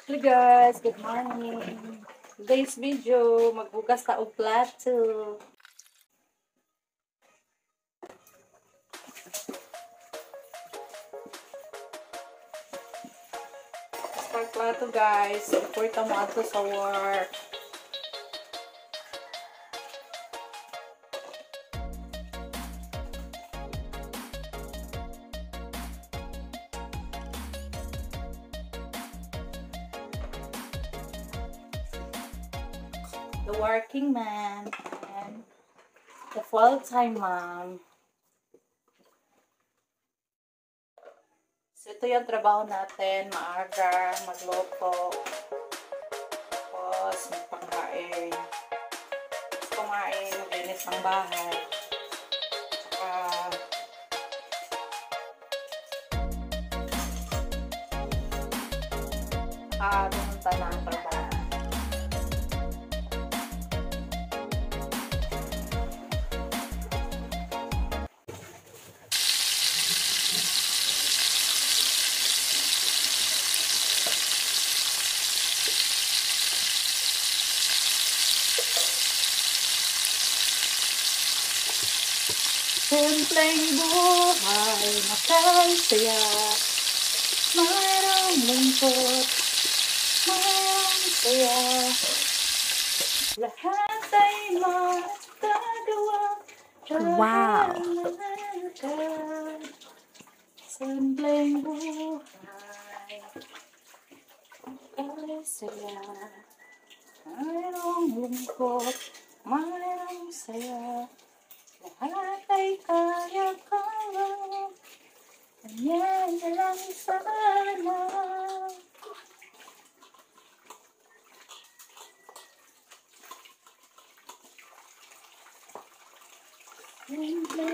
Hello guys, good morning. Today's video, magbugas ta og plato. Start plato guys, before ta mo ato sa work. The working man and the full-time mom. So ito yung trabaho natin, maaga, magluto, tapos magpangkain, kumain, maglinis ng bahay, pumunta na ang trabaho. Simpleng buhay, makasaya, mayroong lungkot, mayroong saya, lahat ay magagawa. Wow! Simpleng buhay, makasaya, mayroong lungkot, mayroong saya, lahat ay kaya ko. Kanya na lang sana. Simpleng